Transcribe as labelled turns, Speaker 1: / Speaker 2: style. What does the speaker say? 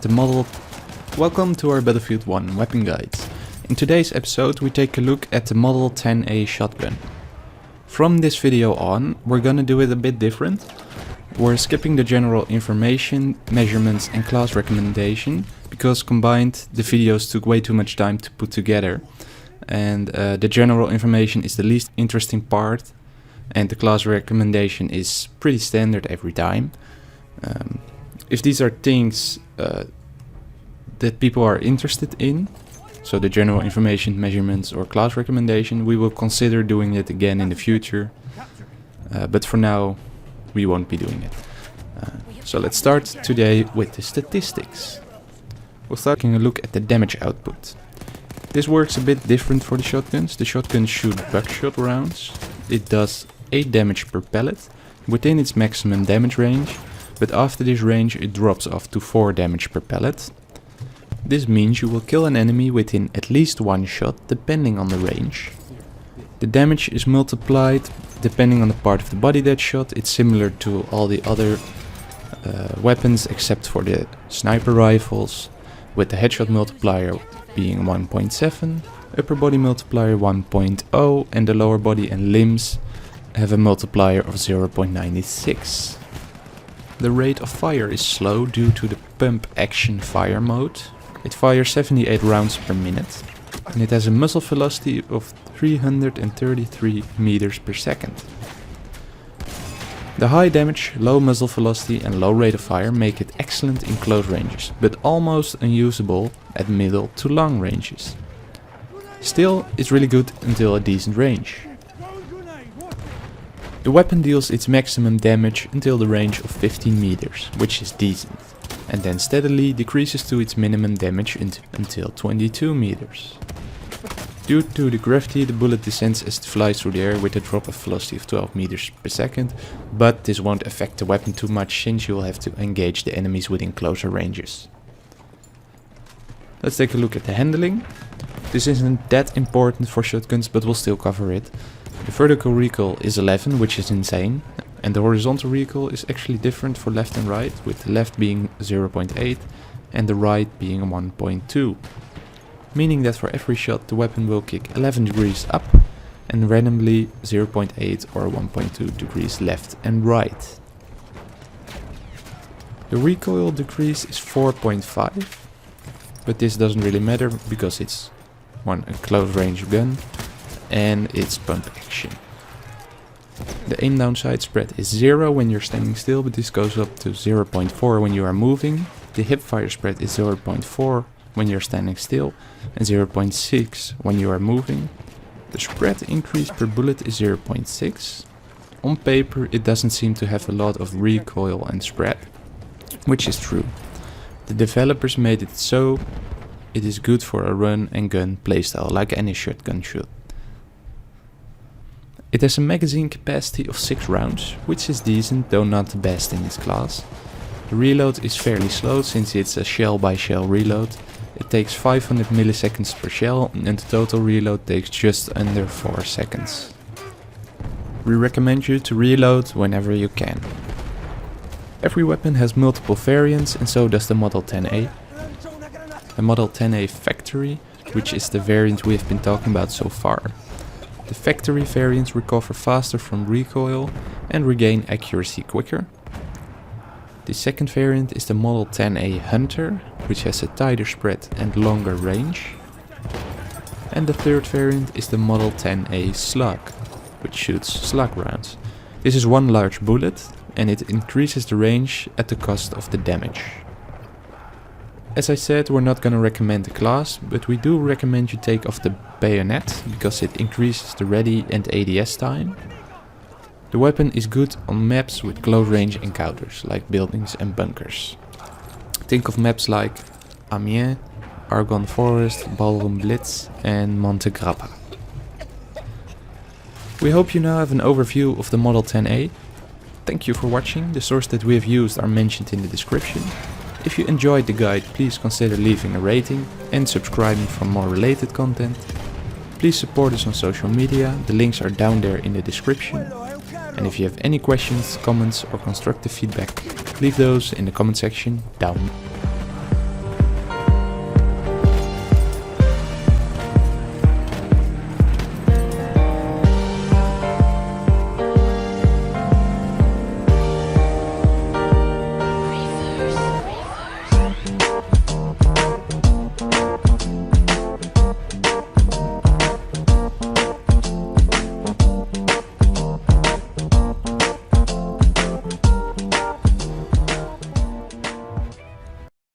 Speaker 1: at the model. Welcome to our Battlefield 1 weapon guides. In today's episode we take a look at the Model 10A shotgun. From this video on, we're gonna do it a bit different. We're skipping the general information, measurements and class recommendation, because combined the videos took way too much time to put together. And the general information is the least interesting part, and the class recommendation is pretty standard every time. If these are things that people are interested in, so the general information, measurements or class recommendation, we will consider doing it again in the future. But for now, we won't be doing it. So let's start today with the statistics. We'll start taking a look at the damage output. This works a bit different for the shotguns. The shotguns shoot buckshot rounds. It does 8 damage per pellet within its maximum damage range, but after this range it drops off to 4 damage per pellet. This means you will kill an enemy within at least one shot depending on the range. The damage is multiplied depending on the part of the body that shot. It's similar to all the other weapons except for the sniper rifles, with the headshot multiplier being 1.7, upper body multiplier 1.0, and the lower body and limbs have a multiplier of 0.96. The rate of fire is slow due to the pump action fire mode. It fires 78 rounds per minute, and it has a muzzle velocity of 333 meters per second. The high damage, low muzzle velocity and low rate of fire make it excellent in close ranges, but almost unusable at middle to long ranges. Still, it's really good until a decent range. The weapon deals its maximum damage until the range of 15 meters, which is decent, and then steadily decreases to its minimum damage until 22 meters. Due to the gravity, the bullet descends as it flies through the air with a drop of velocity of 12 meters per second, but this won't affect the weapon too much since you will have to engage the enemies within closer ranges. Let's take a look at the handling. This isn't that important for shotguns, but we'll still cover it. The vertical recoil is 11, which is insane, and the horizontal recoil is actually different for left and right, with the left being 0.8 and the right being 1.2. Meaning that for every shot the weapon will kick 11 degrees up and randomly 0.8 or 1.2 degrees left and right. The recoil decrease is 4.5, but this doesn't really matter because it's a close range gun and it's pump action. The aim down sight spread is 0 when you're standing still, but this goes up to 0.4 when you are moving. The hip fire spread is 0.4 when you're standing still and 0.6 when you are moving. The spread increase per bullet is 0.6. On paper it doesn't seem to have a lot of recoil and spread, which is true. The developers made it so it is good for a run and gun playstyle like any shotgun should. It has a magazine capacity of 6 rounds, which is decent though not the best in this class. The reload is fairly slow since it's a shell by shell reload. It takes 500 milliseconds per shell and the total reload takes just under 4 seconds. We recommend you to reload whenever you can. Every weapon has multiple variants and so does the Model 10A. The Model 10A Factory, which is the variant we have been talking about so far. The Factory variants recover faster from recoil and regain accuracy quicker. The second variant is the Model 10A Hunter, which has a tighter spread and longer range. And the third variant is the Model 10A Slug, which shoots slug rounds. This is one large bullet and it increases the range at the cost of the damage. As I said, we're not gonna recommend the class, but we do recommend you take off the bayonet because it increases the ready and ADS time. The weapon is good on maps with close range encounters, like buildings and bunkers. Think of maps like Amiens, Argonne Forest, Ballroom Blitz and Monte Grappa. We hope you now have an overview of the Model 10A. Thank you for watching. The sources that we have used are mentioned in the description. If you enjoyed the guide, please consider leaving a rating and subscribing for more related content. Please support us on social media, the links are down there in the description. And if you have any questions, comments or constructive feedback, leave those in the comment section down